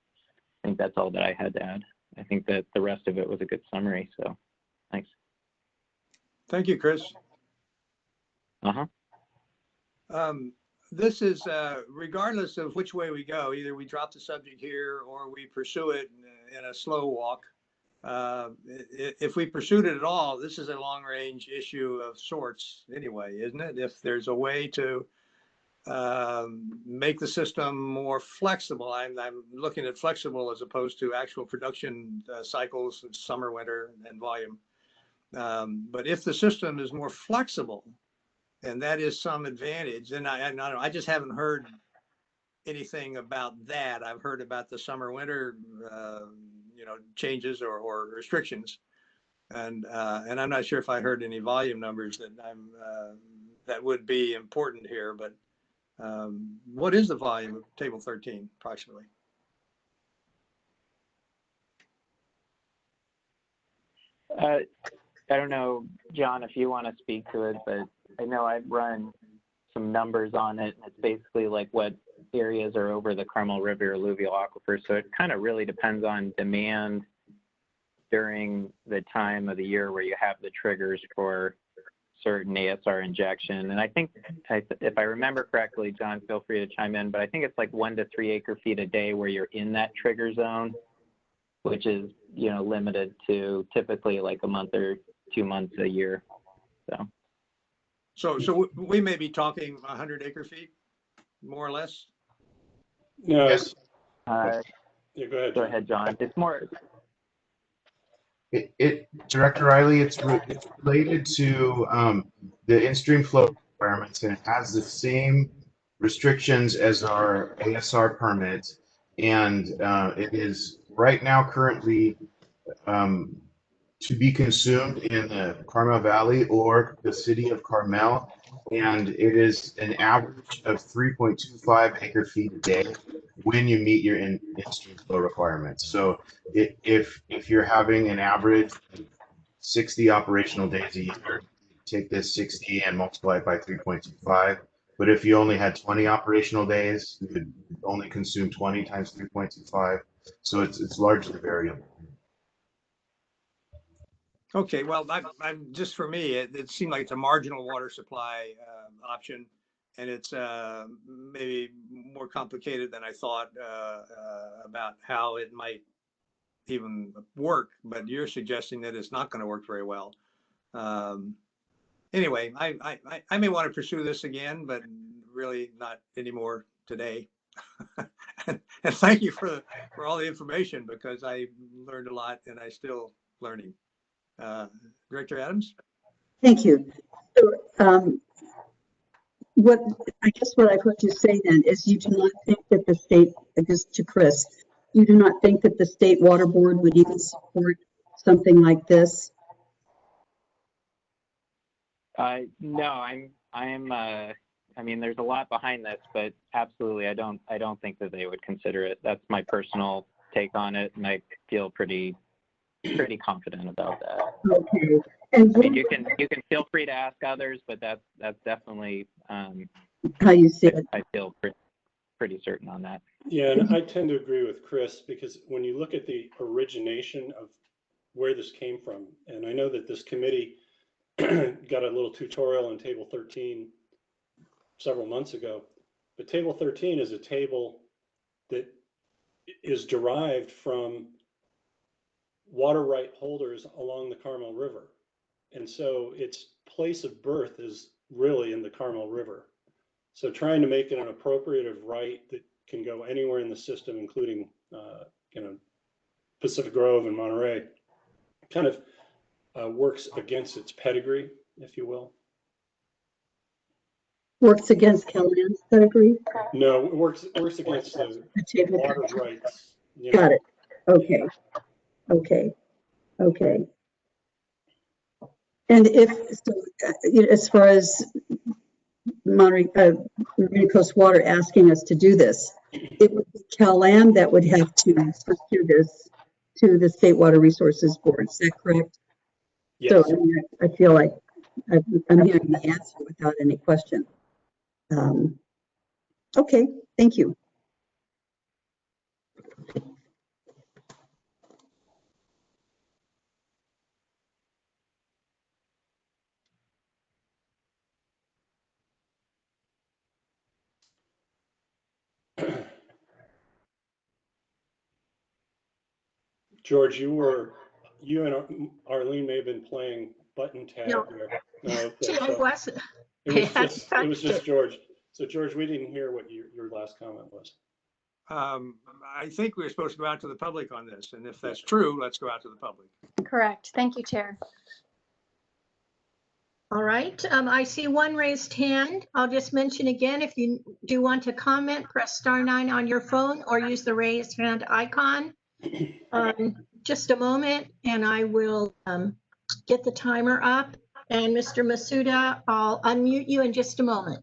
I think that's all that I had to add. I think that the rest of it was a good summary. So thanks. Thank you, Chris. This is regardless of which way we go, either we drop the subject here or we pursue it in a slow walk. If we pursued it at all, this is a long range issue of sorts anyway, isn't it? If there's a way to make the system more flexible, I'm looking at flexible as opposed to actual production cycles, summer, winter, and volume. But if the system is more flexible, and that is some advantage, then I just haven't heard anything about that. I've heard about the summer winter changes or restrictions, and I'm not sure if I heard any volume numbers that would be important here. But what is the volume of Table 13 approximately? I don't know, John, if you want to speak to it, but I know I've run some numbers on it. And it's basically like what areas are over the Carmel River alluvial aquifer. So it kind of really depends on demand during the time of the year where you have the triggers for certain ASR injection. And I think, if I remember correctly, John, feel free to chime in, but I think it's like 1 to 3 acre feet a day where you're in that trigger zone, which is, limited to typically like a month or 2 months a year. So we may be talking 100 acre feet, more or less. No. Yes. Yeah, go ahead. Go ahead, John. It's more. Director Riley, it's related to the in-stream flow requirements, and it has the same restrictions as our ASR permit, and it is right now currently to be consumed in the Carmel Valley or the city of Carmel, and it is an average of 3.25 acre feet a day when you meet your in-stream flow requirements. So if you're having an average of 60 operational days a year, take this 60 and multiply it by 3.25. But if you only had 20 operational days, you could only consume 20 times 3.25. So it's largely variable. Okay, well, I'm just for me, it seemed like it's a marginal water supply option, and it's maybe more complicated than I thought about how it might even work. But you're suggesting that it's not going to work very well. Anyway, I may want to pursue this again, but really not anymore today. And thank you for all the information, because I learned a lot and I still learning. Director Adams? Thank you. So, what I've heard you say then is you do not think that the state, just to Chris, you do not think that the state water board would even support something like this? No, I mean, there's a lot behind this, but absolutely, I don't think that they would consider it. That's my personal take on it, and I feel pretty confident about that. Okay. And I mean, you can feel free to ask others, but that's definitely how you see it. I feel pretty certain on that. Yeah, and I tend to agree with Chris, because when you look at the origination of where this came from, and I know that this committee got a little tutorial on Table 13 several months ago, but Table 13 is a table that is derived from water right holders along the Carmel River. And so its place of birth is really in the Carmel River. So trying to make it an appropriative right that can go anywhere in the system, including Pacific Grove and Monterey, kind of works against its pedigree, if you will. Works against Callahan's pedigree? No, it works against the table water rights. Got it. Okay. And as far as Monterey, Marine Coast Water asking us to do this, it would be Cal-Am that would have to pursue this to the State Water Resources Board. Is that correct? Yes. So I feel like I'm hearing the answer without any question. Okay, thank you. George, you and Arlene may have been playing button tag No. there. No, okay, I so wasn't. it I was hadn't just touched it. George. So George, we didn't hear what your last comment was. I think we're supposed to go out to the public on this, and if that's true, let's go out to the public. Correct. Thank you, Chair. All right, I see one raised hand. I'll just mention again, if you do want to comment, press *9 on your phone or use the raised hand icon. Just a moment and I will get the timer up. And Mr. Masuda, I'll unmute you in just a moment.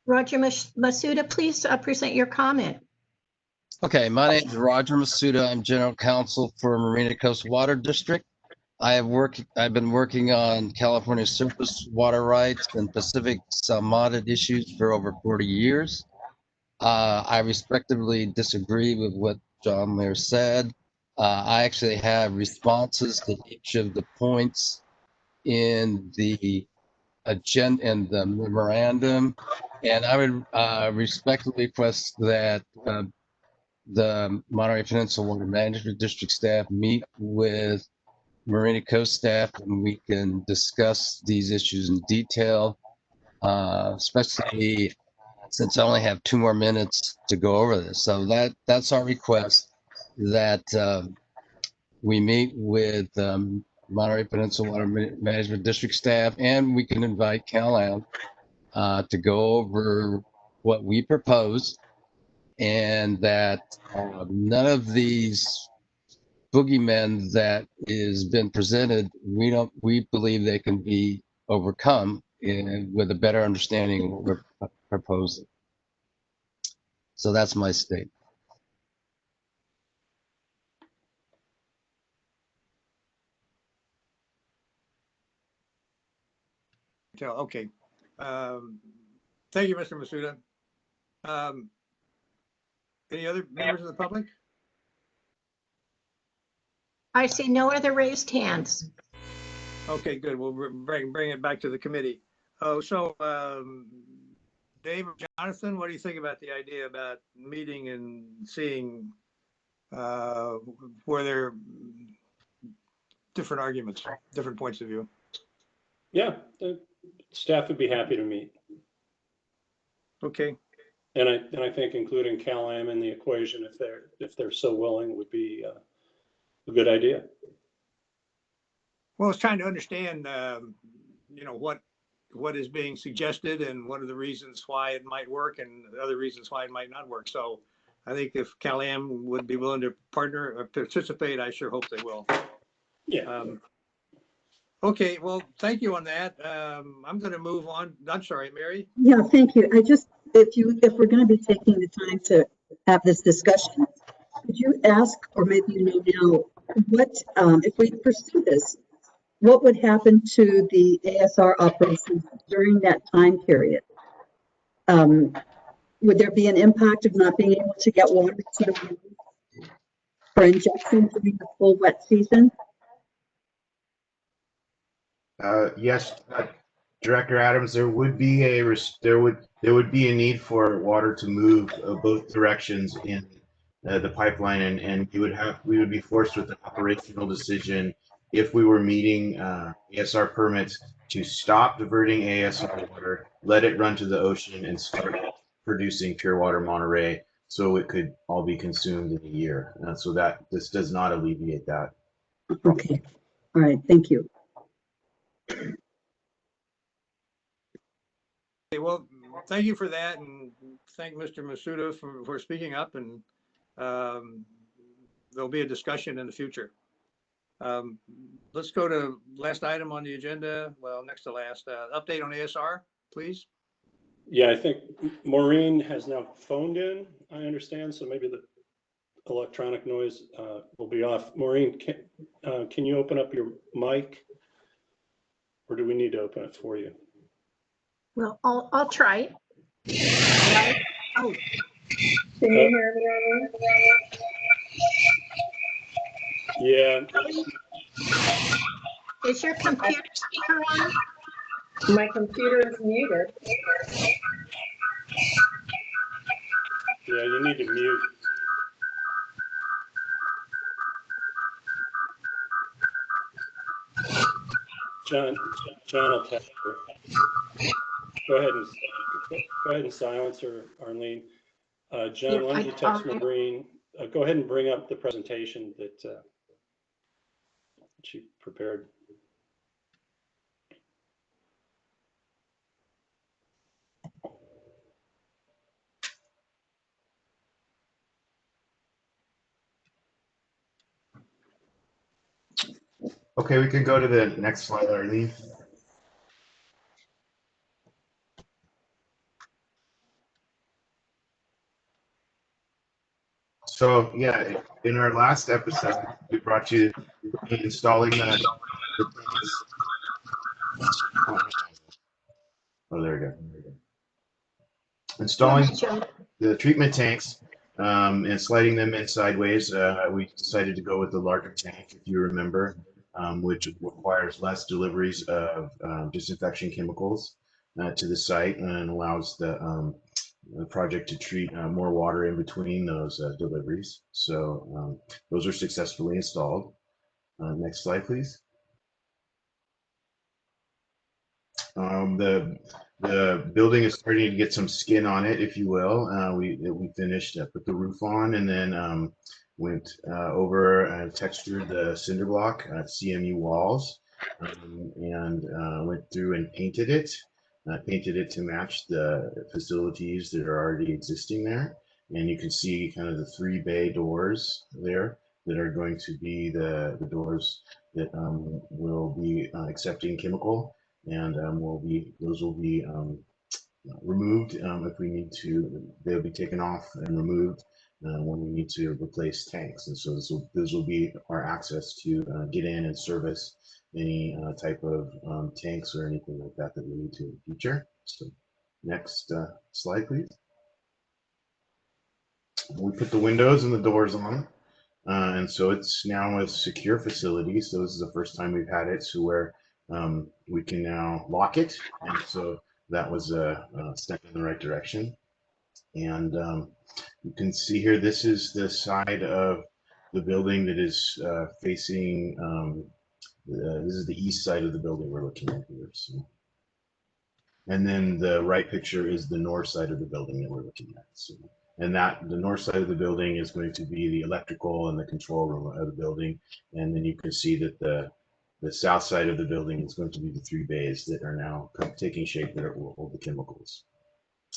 Roger Masuda, please present your comment. Okay, my name is Roger Masuda. I'm General Counsel for Marina Coast Water District. I've been working on California surface water rights and Pacific Salmonid issues for over 40 years. I respectively disagree with what John Mayer said. I actually have responses to each of the points in the agenda and the memorandum, and I would respectfully request that the Monterey Peninsula Water Management District staff meet with Marina Coast staff and we can discuss these issues in detail, especially since I only have 2 more minutes to go over this. So that's our request, that we meet with Monterey Peninsula Water Management District staff, and we can invite CalAm to go over what we propose, and that none of these boogeymen that is been presented, we believe they can be overcome with a better understanding of what we're proposing. So that's my statement. Okay. Thank you, Mr. Masuda. Any other members of the public? I see no other raised hands. Okay, good. We'll bring it back to the committee. Oh, so Dave or Jonathan, what do you think about the idea about meeting and seeing where there are different arguments, different points of view? Yeah, the staff would be happy to meet. Okay. And I think including CalAm in the equation, if they're so willing, would be a good idea. Well, it's trying to understand, what is being suggested and what are the reasons why it might work and other reasons why it might not work. So I think if CalAm would be willing to partner or participate, I sure hope they will. Yeah. Okay, well, thank you on that. I'm going to move on. I'm sorry, Mary. Yeah, thank you. If we're going to be taking the time to have this discussion, could you ask, or maybe you know now, what, if we pursue this, what would happen to the ASR operations during that time period? Would there be an impact of not being able to get water to the roof for injection during the full wet season? Yes, Director Adams, there would be there would be a need for water to move both directions in the pipeline, and we would be forced with an operational decision if we were meeting ASR permits to stop diverting ASR water, let it run to the ocean, and start producing pure water Monterey, so it could all be consumed in a year. So that this does not alleviate that. Okay, all right, thank you. Okay, well, thank you for that, and thank Mr. Masuda for speaking up. And there'll be a discussion in the future. Let's go to last item on the agenda. Well, next to last, update on ASR, please. Yeah, I think Maureen has now phoned in, I understand, so maybe the electronic noise will be off. Maureen, can you open up your mic? Or do we need to open it for you? Well, I'll try. Oh, Can you hear me, Eileen? Yeah, is your computer speaker on? My computer is muted. yeah, you need to mute. John will text her. Go ahead and silence her, Arlene. John, why don't you text Maureen? Go ahead and bring up the presentation that she prepared. Okay, we can go to the next slide, Arlene. So yeah, in our last episode, we brought you installing the tanks. Oh, there we go. Installing the treatment tanks and sliding them in sideways. We decided to go with the larger tank, if you remember, which requires less deliveries of disinfection chemicals to the site and allows the project to treat more water in between those deliveries. So those are successfully installed. Next slide, please. The building is starting to get some skin on it, if you will. We finished, put the roof on, and then went over and textured the cinder block CMU walls, and went through and painted it. Painted it to match the facilities that are already existing there. And you can see kind of the 3 bay doors there that are going to be the doors that will be accepting chemical, and those will be removed if we need to. They'll be taken off and removed when we need to replace tanks. And so this will be our access to get in and service any type of tanks or anything like that that we need to in the future. So next slide, please. We put the windows and the doors on. And so it's now a secure facility. So this is the first time we've had it so where we can now lock it. And so that was a step in the right direction. And you can see here, this is the side of the building that is facing, this is the east side of the building we're looking at here. So. And then the right picture is the north side of the building that we're looking at. So. And that the north side of the building is going to be the electrical and the control room of the building. And then you can see that the south side of the building is going to be the 3 bays that are now taking shape that will hold the chemicals.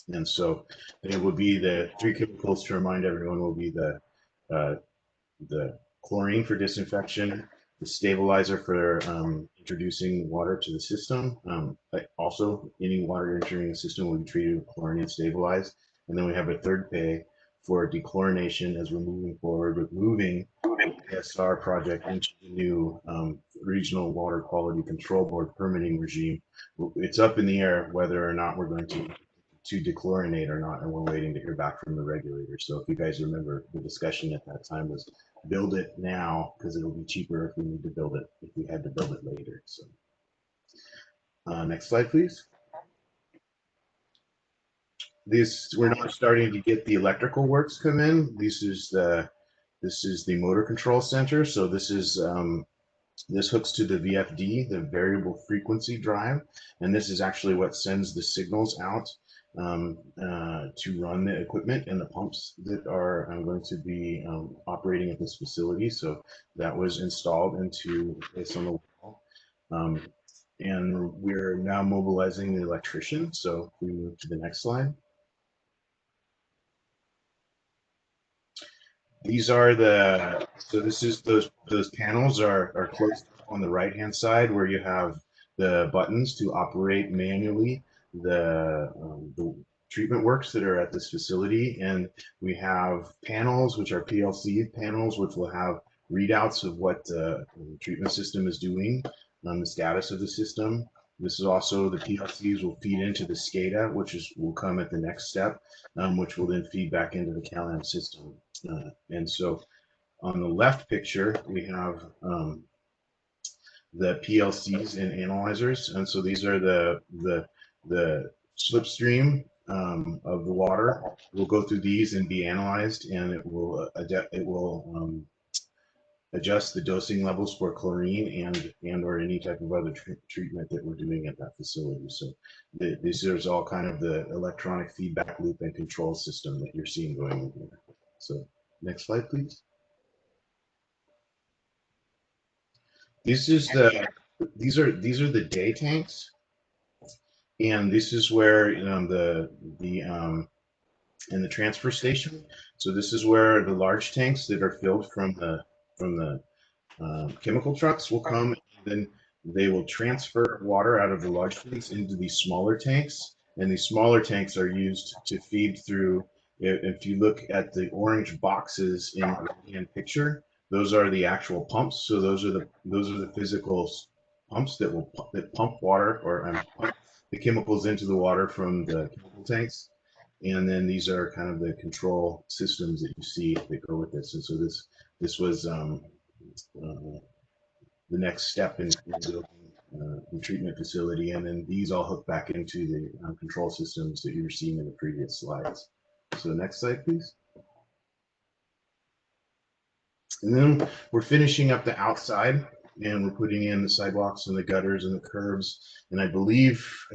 And so it will be the 3 chemicals, to remind everyone, will be the chlorine for disinfection, the stabilizer for introducing water to the system. Also, any water entering the system will be treated with chlorine and stabilized. And then we have a 3rd bay for dechlorination as we're moving forward with moving the ASR project into the new regional water quality control board permitting regime. It's up in the air whether or not we're going to dechlorinate or not, and we're waiting to hear back from the regulator. So if you guys remember, the discussion at that time was build it now because it'll be cheaper if we need to build it, if we had to build it later. So next slide, please. We're now starting to get the electrical works come in. This is the motor control center. So this hooks to the VFD, the variable frequency drive, and this is actually what sends the signals out to run the equipment and the pumps that are going to be operating at this facility. So that was installed into place on the wall. And we're now mobilizing the electrician. So if we move to the next slide. These are the, so this is those panels are close on the right-hand side where you have the buttons to operate manually the treatment works that are at this facility. And we have panels, which are PLC panels, which will have readouts of what the treatment system is doing, the status of the system. This is also the PLCs will feed into the SCADA, which will come at the next step, which will then feed back into the CalAm system. And so on the left picture, we have the PLCs and analyzers. And so these are the slipstream of the water. We'll go through these and be analyzed, and it will adjust the dosing levels for chlorine and or any type of other treatment that we're doing at that facility. So this is all kind of the electronic feedback loop and control system that you're seeing going in here. So next slide, please. These are the day tanks, and this is where in the transfer station. So this is where the large tanks that are filled from the chemical trucks will come, and then they will transfer water out of the large tanks into these smaller tanks, and these smaller tanks are used to feed through. If you look at the orange boxes in the right-hand picture, those are the actual pumps. So those are the physical pumps that pump water or pump the chemicals into the water from the chemical tanks. And then these are kind of the control systems that you see that go with this. And so this was the next step in building the treatment facility. And then these all hook back into the control systems that you were seeing in the previous slides. So next slide, please. And then we're finishing up the outside, and we're putting in the sidewalks and the gutters and the curbs. And I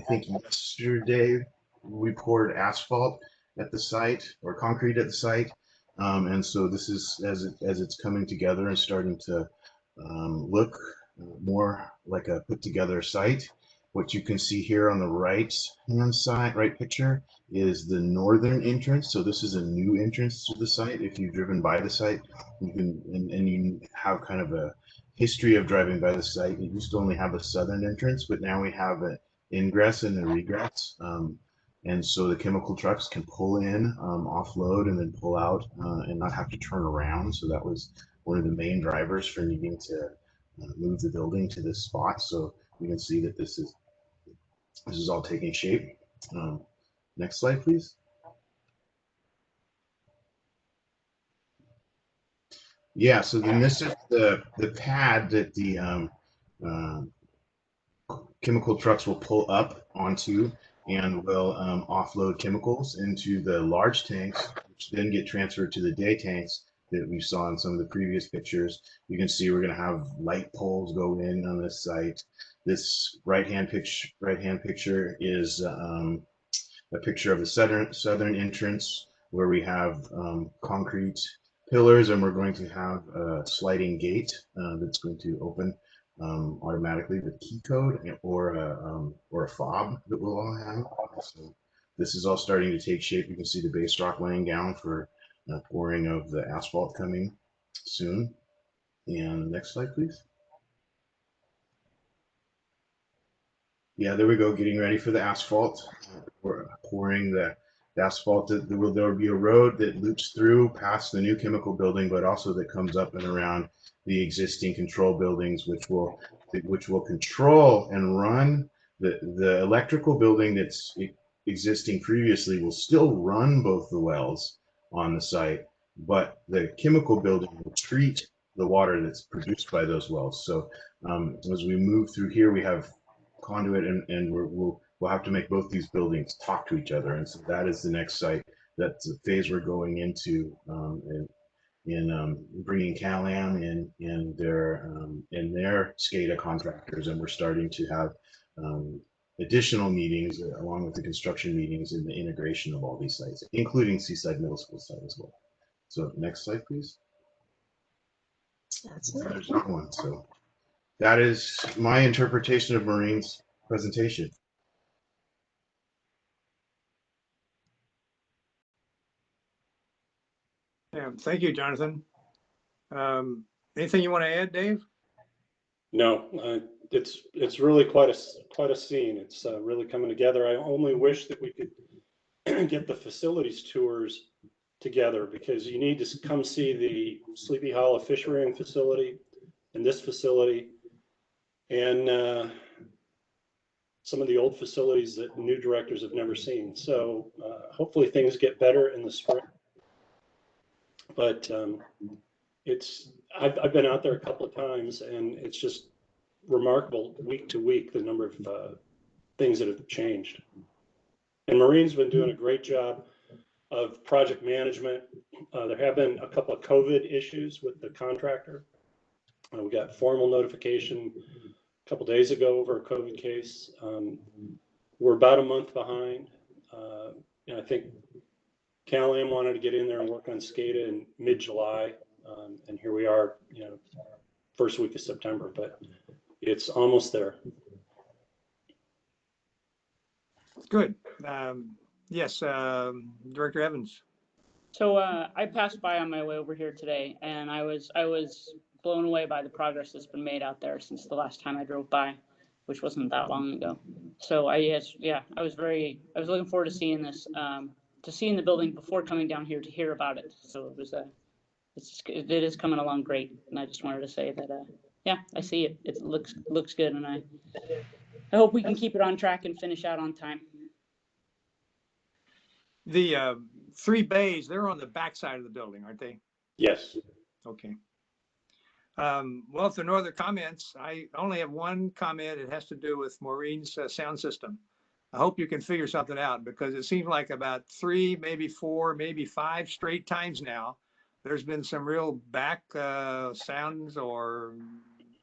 think yesterday we poured asphalt at the site, or concrete at the site. And so this is as it's coming together and starting to look more like a put together site. What you can see here on the right hand side, right picture, is the northern entrance. So this is a new entrance to the site. If you've driven by the site, you can, and you have kind of a history of driving by the site. It used to only have a southern entrance, but now we have an ingress and a regress. And so the chemical trucks can pull in, offload, and then pull out and not have to turn around. So that was one of the main drivers for needing to move the building to this spot. So you can see that this is all taking shape. Next slide, please. Yeah, so then this is the pad that the chemical trucks will pull up onto and will offload chemicals into the large tanks, which then get transferred to the day tanks that we saw in some of the previous pictures. You can see we're going to have light poles go in on this site. This right-hand picture is a picture of the southern entrance where we have concrete pillars, and we're going to have a sliding gate that's going to open automatically with key code or a fob that we'll all have. So this is all starting to take shape. You can see the base rock laying down for pouring of the asphalt coming soon. And next slide, please. Yeah, there we go, getting ready for the asphalt. We're pouring the asphalt. There will be a road that loops through past the new chemical building, but also that comes up and around the existing control buildings, which will control and run the electrical building that's existing previously will still run both the wells on the site, but the chemical building will treat the water that's produced by those wells. So as we move through here, we have conduit, and we'll have to make both these buildings talk to each other. And so that is the next site. That's the phase we're going into in bringing CalAm in their SCADA contractors, and we're starting to have additional meetings along with the construction meetings in the integration of all these sites, including Seaside Middle School site as well. So next slide, please. There's not one. So that is my interpretation of Maureen's presentation. Yeah, thank you, Jonathan. Anything you want to add, Dave? No, it's really quite a scene. It's really coming together. I only wish that we could get the facilities tours together, because you need to come see the Sleepy Hollow fish rearing facility and this facility, and some of the old facilities that new directors have never seen. So hopefully things get better in the spring. But I've been out there a couple of times, and it's just remarkable week to week the number of things that have changed. And Marine's been doing a great job of project management. There have been a couple of COVID issues with the contractor. We got formal notification a couple days ago over a COVID case. We're about a month behind. And I think Cal-Am wanted to get in there and work on SCADA in mid-July. And here we are, first week of September, but it's almost there. Good. Yes, Director Evans. So I passed by on my way over here today, and I was blown away by the progress that's been made out there since the last time I drove by, which wasn't that long ago. So I was looking forward to seeing this, to seeing the building before coming down here to hear about it. So it is coming along great, and I just wanted to say that I see it. It looks good, and I hope we can keep it on track and finish out on time. The 3 bays, they're on the back side of the building, aren't they? Yes. Okay. Well, if there are no other comments, I only have one comment. It has to do with Maureen's sound system. I hope you can figure something out, because it seems like about 3, maybe 4, maybe 5 straight times now, there's been some real back sounds or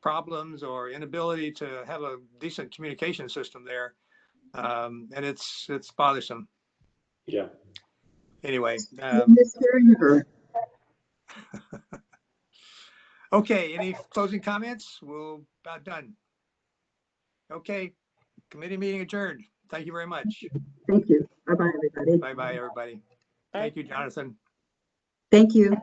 problems or inability to have a decent communication system there. And it's bothersome. Yeah. Anyway. I miss hearing her. Okay, any closing comments? We're about done. Okay, committee meeting adjourned. Thank you very much. Thank you. Bye-bye, everybody. Bye-bye, everybody. Thank you, Jonathan. Thank you.